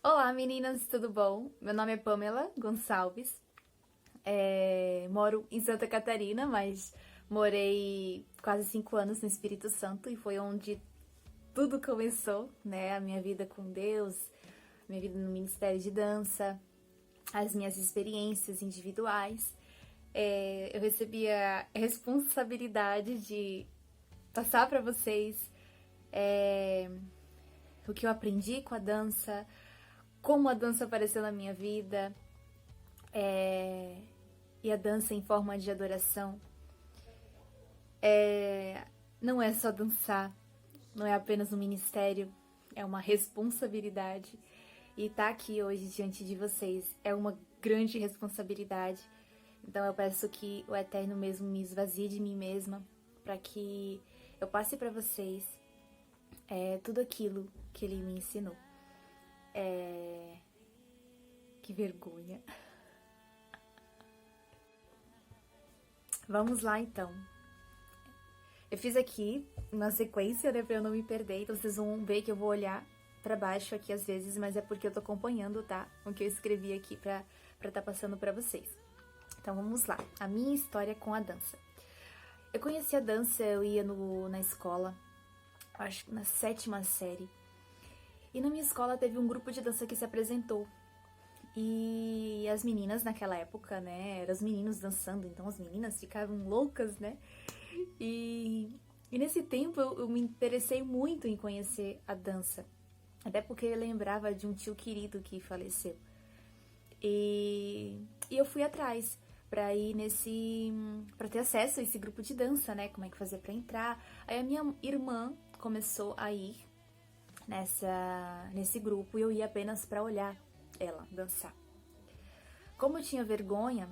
Olá meninas, tudo bom? Meu nome é Pamela Gonçalves, moro em Santa Catarina, mas morei quase 5 anos no Espírito Santo e foi onde tudo começou, né? A minha vida com Deus, minha vida no Ministério de Dança, as minhas experiências individuais. Eu recebi a responsabilidade de passar para vocês é, o que eu aprendi com a dança, como a dança apareceu na minha vida, e a dança em forma de adoração. Não é só dançar, não é apenas um ministério, é uma responsabilidade. E estar aqui hoje diante de vocês é uma grande responsabilidade. Então eu peço que o Eterno mesmo me esvazie de mim mesma, para que eu passe para vocês tudo aquilo que Ele me ensinou. Que vergonha. Vamos lá então. Eu fiz aqui uma sequência, né, pra eu não me perder, então vocês vão ver que eu vou olhar pra baixo aqui às vezes, mas é porque eu tô acompanhando, tá? O que eu escrevi aqui pra tá passando pra vocês. Então vamos lá, a minha história com a dança. Eu conheci a dança, eu ia na escola, acho que na 7ª série. E na minha escola teve um grupo de dança que se apresentou. E as meninas naquela época, né, eram os meninos dançando, então as meninas ficavam loucas, né? E nesse tempo eu me interessei muito em conhecer a dança. Até porque eu lembrava de um tio querido que faleceu. E eu fui atrás pra ir para ter acesso a esse grupo de dança, né? Como é que fazia pra entrar. Aí a minha irmã começou a ir nesse grupo e eu ia apenas pra olhar ela dançar. Como eu tinha vergonha,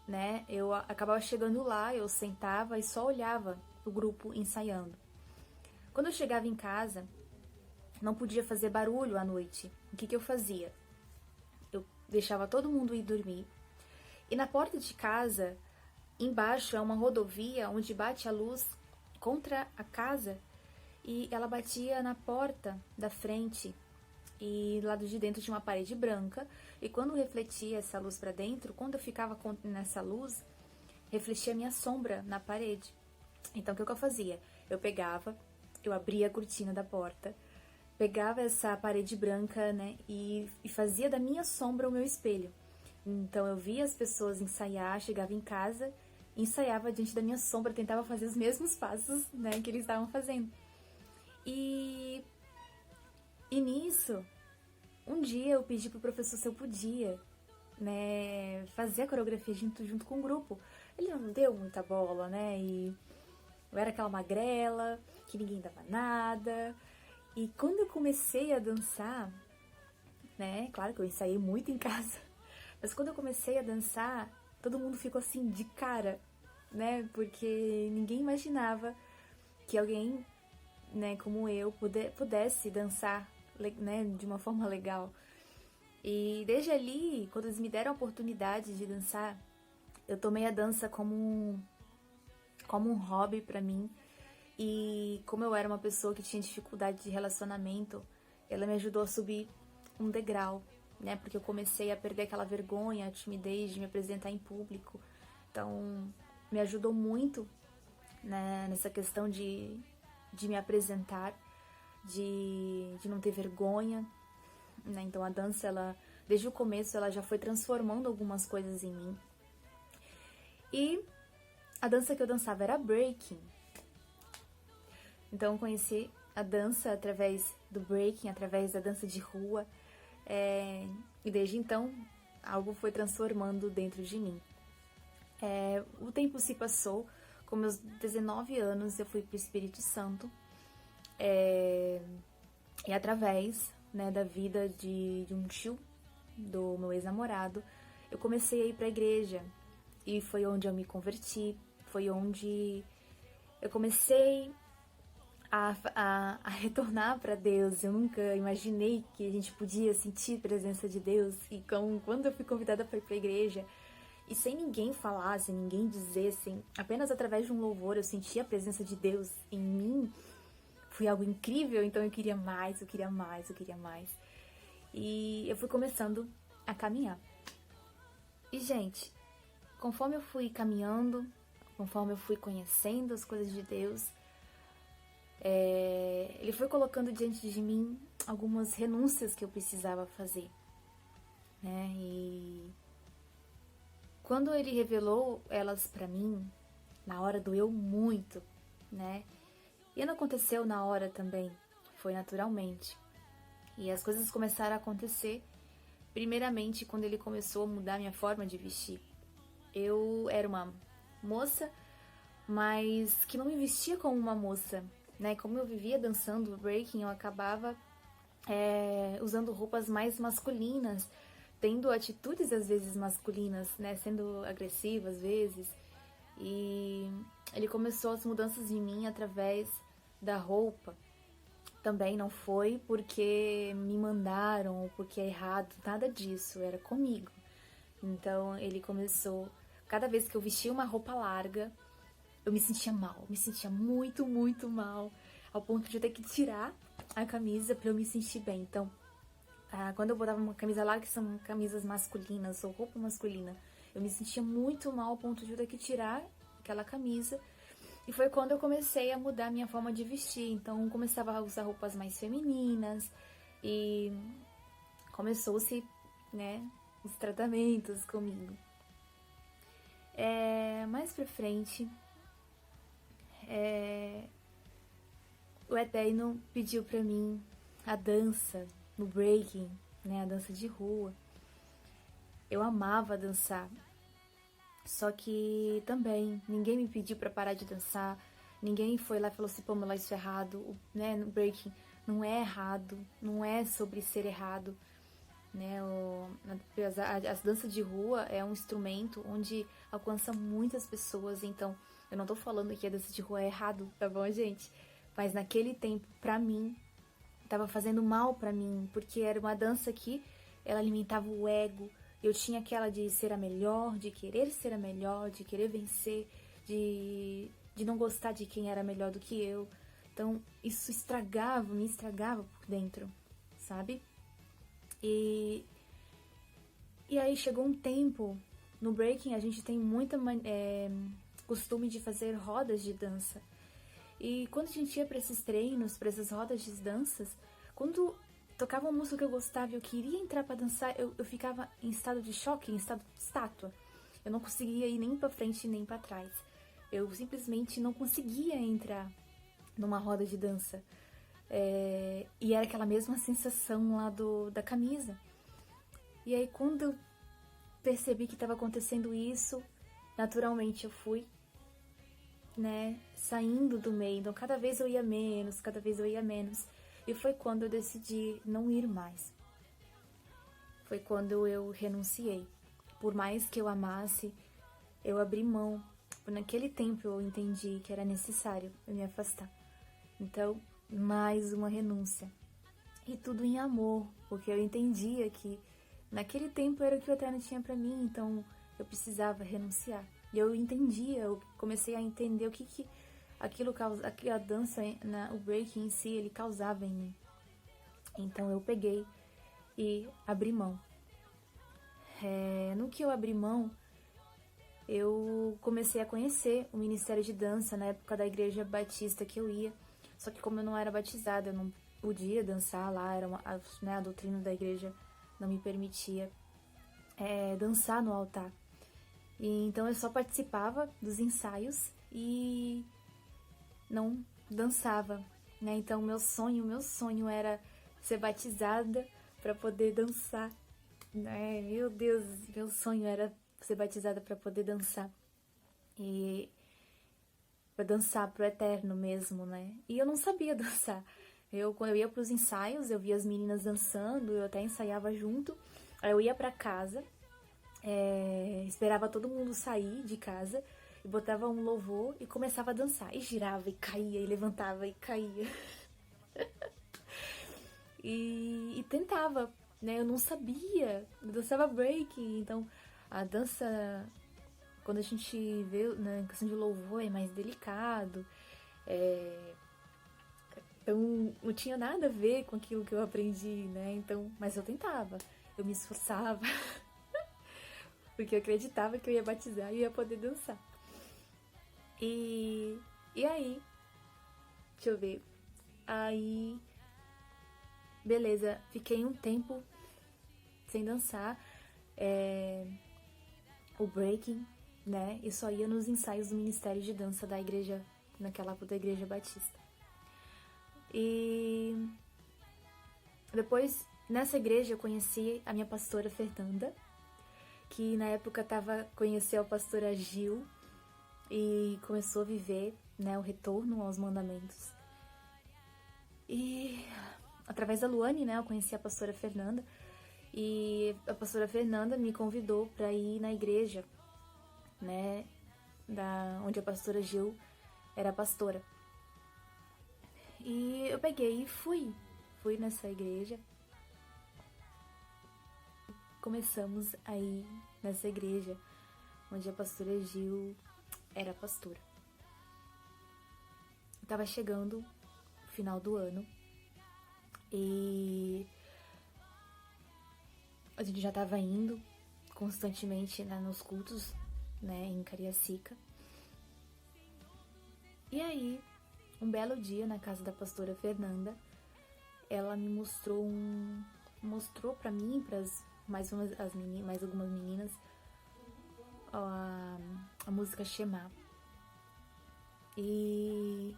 né? Eu acabava chegando lá, eu sentava e só olhava o grupo ensaiando. Quando eu chegava em casa, não podia fazer barulho à noite. O que eu fazia? Eu deixava todo mundo ir dormir. E na porta de casa, embaixo é uma rodovia onde bate a luz contra a casa e ela batia na porta da frente e do lado de dentro tinha uma parede branca, e quando refletia essa luz para dentro, quando eu ficava nessa luz, refletia a minha sombra na parede. Então o que eu fazia? Eu abria a cortina da porta, pegava essa parede branca, né, e fazia da minha sombra o meu espelho. Então eu via as pessoas ensaiar, chegava em casa, ensaiava diante da minha sombra, tentava fazer os mesmos passos, né, que eles estavam fazendo. E nisso, um dia eu pedi pro professor se eu podia, né, fazer a coreografia junto com o grupo. Ele não deu muita bola, né, e eu era aquela magrela, que ninguém dava nada. E quando eu comecei a dançar, né, claro que eu ensaiei muito em casa, mas quando eu comecei a dançar, todo mundo ficou assim de cara, né, porque ninguém imaginava que alguém, né, como eu, pudesse dançar, né, de uma forma legal. E desde ali, quando eles me deram a oportunidade de dançar, eu tomei a dança como um hobby pra mim. E como eu era uma pessoa que tinha dificuldade de relacionamento, ela me ajudou a subir um degrau, né? Porque eu comecei a perder aquela vergonha, a timidez de me apresentar em público. Então, me ajudou muito, né, nessa questão de me apresentar, de não ter vergonha, né? Então a dança, ela, desde o começo, ela já foi transformando algumas coisas em mim. E a dança que eu dançava era breaking. Então eu conheci a dança através do breaking, através da dança de rua. E desde então, algo foi transformando dentro de mim. O tempo se passou, com meus 19 anos eu fui para o Espírito Santo. E através, né, da vida de um tio do meu ex-namorado, eu comecei a ir para a igreja. E foi onde eu me converti, foi onde eu comecei a retornar para Deus. Eu nunca imaginei que a gente podia sentir a presença de Deus. E quando eu fui convidada para ir para a igreja, e sem ninguém falar, sem ninguém dizer, apenas através de um louvor eu senti a presença de Deus em mim, fui algo incrível, então eu queria mais, eu queria mais, eu queria mais. E eu fui começando a caminhar. E, gente, conforme eu fui caminhando, conforme eu fui conhecendo as coisas de Deus, Ele foi colocando diante de mim algumas renúncias que eu precisava fazer, né? E quando Ele revelou elas pra mim, na hora doeu muito, né? E não aconteceu na hora também, foi naturalmente. E as coisas começaram a acontecer, primeiramente, quando Ele começou a mudar minha forma de vestir. Eu era uma moça, mas que não me vestia como uma moça, né? Como eu vivia dançando breaking, eu acabava usando roupas mais masculinas, tendo atitudes às vezes masculinas, né? Sendo agressiva às vezes. E Ele começou as mudanças em mim através da roupa. Também não foi porque me mandaram ou porque é errado, nada disso, era comigo. Então Ele começou, cada vez que eu vestia uma roupa larga, eu me sentia mal, me sentia muito, muito mal, ao ponto de eu ter que tirar a camisa pra eu me sentir bem. Então, quando eu botava uma camisa larga, que são camisas masculinas ou roupa masculina, eu me sentia muito mal ao ponto de eu ter que tirar aquela camisa. E foi quando eu comecei a mudar a minha forma de vestir. Então, eu começava a usar roupas mais femininas e começou-se, né, os tratamentos comigo. Mais pra frente, o Eterno pediu pra mim a dança no breaking, né, a dança de rua. Eu amava dançar, só que também ninguém me pediu pra parar de dançar, ninguém foi lá e falou assim, pô, mas isso é errado, né, no breaking não é errado, não é sobre ser errado, né, as danças de rua é um instrumento onde alcança muitas pessoas, então eu não tô falando que a dança de rua é errado, tá bom, gente? Mas naquele tempo, pra mim, tava fazendo mal pra mim, porque era uma dança que ela alimentava o ego. Eu tinha aquela de ser a melhor, de querer ser a melhor, de querer vencer, de não gostar de quem era melhor do que eu. Então, isso me estragava por dentro, sabe? E aí chegou um tempo, no breaking a gente tem muita costume de fazer rodas de dança. E quando a gente ia para esses treinos, para essas rodas de danças, quando tocava uma música que eu gostava e eu queria entrar para dançar, eu ficava em estado de choque, em estado de estátua. Eu não conseguia ir nem para frente nem para trás. Eu simplesmente não conseguia entrar numa roda de dança. E era aquela mesma sensação lá da camisa. E aí quando eu percebi que estava acontecendo isso, naturalmente eu fui, né, saindo do meio. Então cada vez eu ia menos, cada vez eu ia menos. E foi quando eu decidi não ir mais. Foi quando eu renunciei. Por mais que eu amasse, eu abri mão. Naquele tempo eu entendi que era necessário eu me afastar. Então, mais uma renúncia. E tudo em amor, porque eu entendia que naquele tempo era o que o Eterno tinha pra mim, então eu precisava renunciar. E eu entendia, eu comecei a entender o que aquela dança, o breaking em si, ele causava em mim. Então eu peguei e abri mão. No que eu abri mão, eu comecei a conhecer o Ministério de Dança na época da igreja batista que eu ia. Só que como eu não era batizada, eu não podia dançar lá, a doutrina da igreja não me permitia dançar no altar. E então eu só participava dos ensaios e não dançava, né? Então meu sonho era ser batizada para poder dançar, né? Meu Deus, meu sonho era ser batizada para poder dançar. E para dançar pro Eterno mesmo, né? E eu não sabia dançar. Quando eu ia pros ensaios, eu via as meninas dançando, eu até ensaiava junto. Aí eu ia pra casa, esperava todo mundo sair de casa e botava um louvor e começava a dançar. E girava, e caía, e levantava, e caía. e tentava, né? Eu não sabia, eu dançava break, então a dança, quando a gente vê na questão de louvor, é mais delicado, Então, não tinha nada a ver com aquilo que eu aprendi, né? Então, mas eu tentava, eu me esforçava, porque eu acreditava que eu ia batizar e ia poder dançar. E aí, deixa eu ver. Aí, beleza, fiquei um tempo sem dançar. O breaking, né? E só ia nos ensaios do Ministério de Dança da igreja, naquela época da Igreja Batista. E depois, nessa igreja, eu conheci a minha pastora Fernanda, que na época conheceu a pastora Gil e começou a viver, né, o retorno aos mandamentos. E através da Luane, né, eu conheci a pastora Fernanda, e a pastora Fernanda me convidou para ir na igreja, né, onde a pastora Gil era pastora. E eu peguei e fui nessa igreja. Começamos a ir nessa igreja onde a pastora Gil era pastora. Tava chegando o final do ano e a gente já tava indo constantemente, né, nos cultos, né, em Cariacica. E aí, um belo dia na casa da pastora Fernanda, ela me mostrou para mim, para mais algumas meninas, a música Shema. E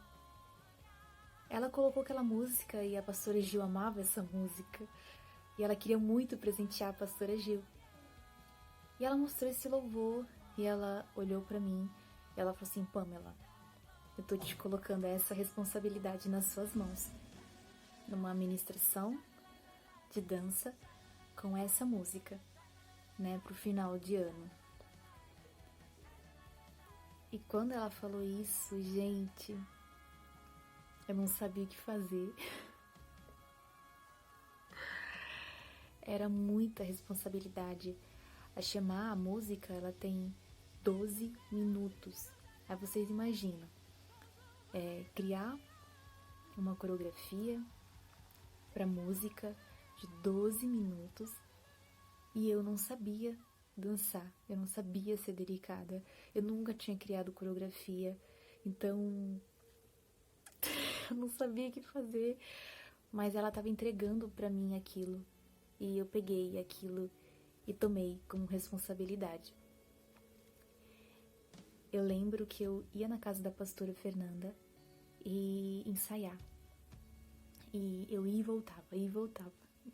ela colocou aquela música e a pastora Gil amava essa música. E ela queria muito presentear a pastora Gil. E ela mostrou esse louvor e ela olhou para mim e ela falou assim: Pamela, eu tô te colocando essa responsabilidade nas suas mãos. Numa ministração de dança com essa música, né, pro final de ano. E quando ela falou isso, gente, eu não sabia o que fazer. Era muita responsabilidade. A Shema, a música, ela tem 12 minutos. Aí vocês imaginam, criar uma coreografia para música de 12 minutos e eu não sabia dançar, eu não sabia ser delicada, eu nunca tinha criado coreografia, então eu não sabia o que fazer, mas ela estava entregando para mim aquilo e eu peguei aquilo e tomei como responsabilidade. Eu lembro que eu ia na casa da pastora Fernanda e ensaiar. E eu ia e voltava.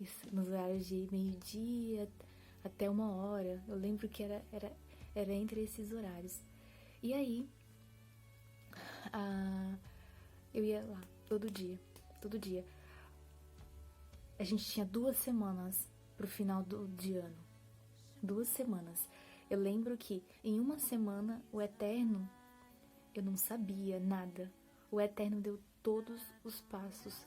Isso, nos horários de meio-dia até 1h. Eu lembro que era entre esses horários. E aí, eu ia lá todo dia. A gente tinha 2 semanas pro final de ano. 2 semanas. Eu lembro que em uma semana o Eterno, eu não sabia nada. O Eterno deu todos os passos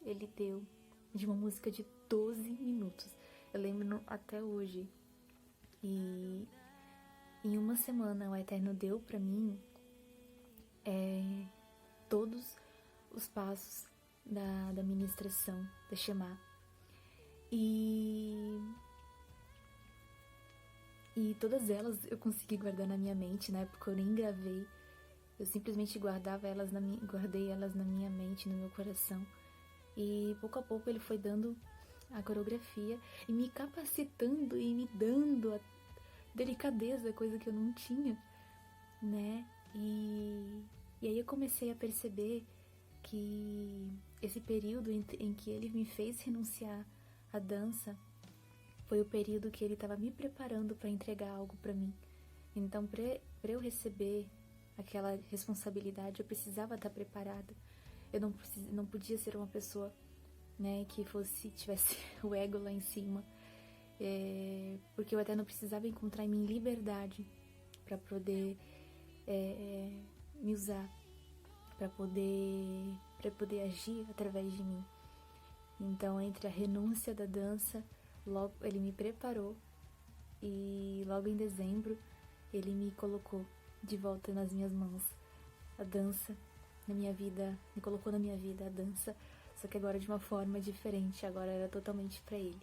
ele deu de uma música de 12 minutos. Eu lembro até hoje. E em uma semana o Eterno deu pra mim todos os passos da ministração, da Shema. E todas elas eu consegui guardar na minha mente, na época eu nem gravei. Eu simplesmente guardei elas na minha mente, no meu coração. E pouco a pouco ele foi dando a coreografia e me capacitando e me dando a delicadeza, coisa que eu não tinha, né? E aí eu comecei a perceber que esse período em que ele me fez renunciar à dança foi o período que ele estava me preparando para entregar algo para mim. Então, para eu receber aquela responsabilidade, eu precisava estar preparada. Eu não podia ser uma pessoa, né, que tivesse o ego lá em cima, porque eu até não precisava encontrar em mim liberdade para poder me usar, para poder agir através de mim. Então, entre a renúncia da dança, logo ele me preparou e logo em dezembro ele me colocou de volta nas minhas mãos a dança na minha vida, me colocou na minha vida a dança, só que agora de uma forma diferente, agora era totalmente pra ele.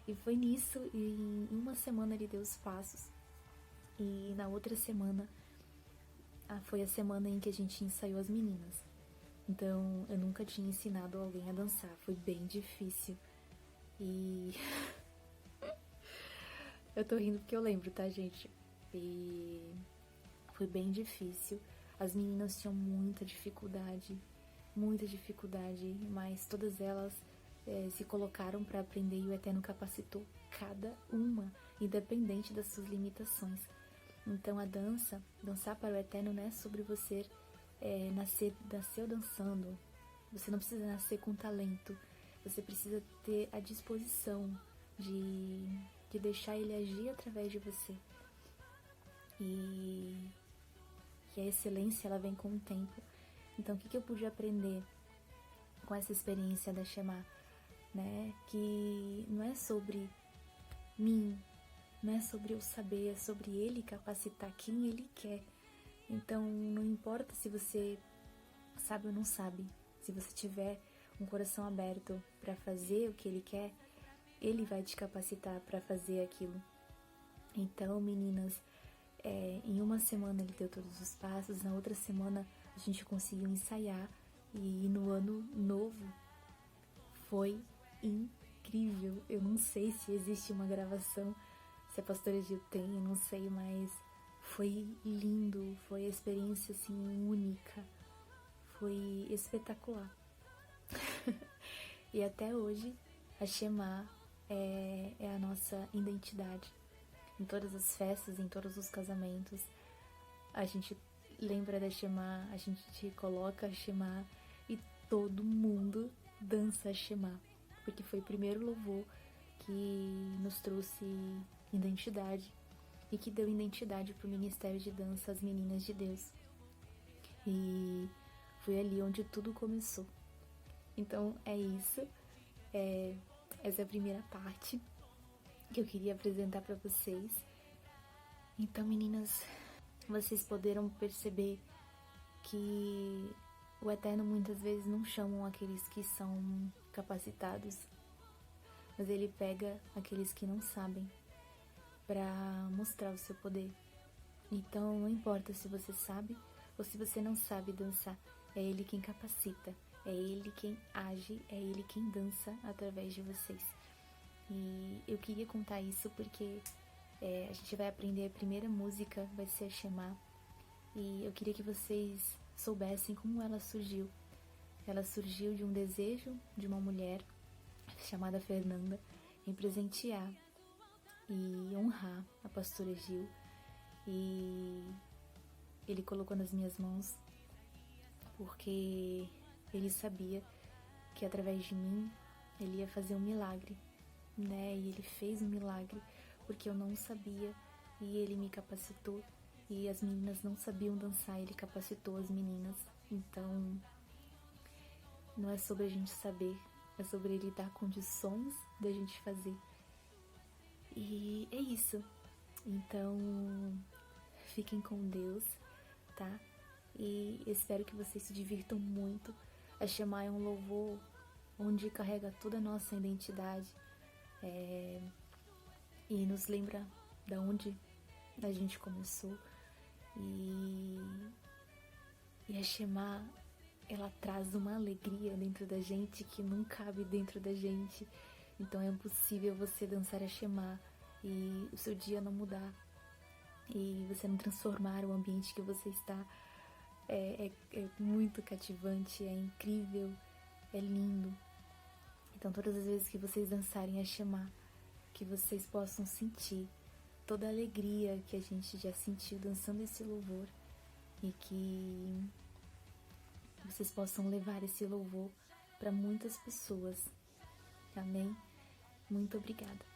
E foi nisso, e em uma semana ele deu os passos, e na outra semana foi a semana em que a gente ensaiou as meninas. Então eu nunca tinha ensinado alguém a dançar, foi bem difícil. E eu tô rindo porque eu lembro, tá, gente? E foi bem difícil. As meninas tinham muita dificuldade, mas todas elas se colocaram para aprender e o Eterno capacitou cada uma, independente das suas limitações. Então a dançar para o Eterno não é sobre você nascer dançando. Você não precisa nascer com talento. Você precisa ter a disposição de deixar ele agir através de você. E a excelência, ela vem com o tempo. Então, o que eu pude aprender com essa experiência da Shema, né? Que não é sobre mim, não é sobre eu saber, é sobre ele capacitar quem ele quer. Então, não importa se você sabe ou não sabe, se você tiver um coração aberto para fazer o que ele quer, ele vai te capacitar para fazer aquilo. Então, meninas, em uma semana ele deu todos os passos, na outra semana a gente conseguiu ensaiar, e no ano novo foi incrível. Eu não sei se existe uma gravação, se a pastora Gil tem, eu não sei, mas foi lindo, foi a experiência assim única, foi espetacular. E até hoje a Shema é a nossa identidade. Em todas as festas, em todos os casamentos, a gente lembra da Shema, a gente coloca a Shema e todo mundo dança a Shema, porque foi o primeiro louvor que nos trouxe identidade e que deu identidade para o ministério de dança As Meninas de Deus. E foi ali onde tudo começou. Então é isso, essa é a primeira parte que eu queria apresentar para vocês. Então, meninas, vocês poderão perceber que o Eterno muitas vezes não chama aqueles que são capacitados, mas ele pega aqueles que não sabem para mostrar o seu poder. Então, não importa se você sabe ou se você não sabe dançar, é ele quem capacita, é ele quem age, é ele quem dança através de vocês. E eu queria contar isso porque a gente vai aprender a primeira música, vai ser a Shema. E eu queria que vocês soubessem como ela surgiu. Ela surgiu de um desejo de uma mulher chamada Fernanda em presentear e honrar a pastora Gil. E ele colocou nas minhas mãos porque ele sabia que através de mim ele ia fazer um milagre, né? E ele fez um milagre porque eu não sabia e ele me capacitou. E as meninas não sabiam dançar, ele capacitou as meninas. Então, não é sobre a gente saber, é sobre ele dar condições da gente fazer. E é isso. Então, fiquem com Deus, tá? E espero que vocês se divirtam muito. A Shema é um louvor onde carrega toda a nossa identidade e nos lembra da onde a gente começou. E a Shema, ela traz uma alegria dentro da gente que não cabe dentro da gente. Então é impossível você dançar a Shema e o seu dia não mudar e você não transformar o ambiente que você está. É muito cativante, é incrível, é lindo. Então todas as vezes que vocês dançarem a Shema, que vocês possam sentir toda a alegria que a gente já sentiu dançando esse louvor e que vocês possam levar esse louvor para muitas pessoas. Amém? Muito obrigada.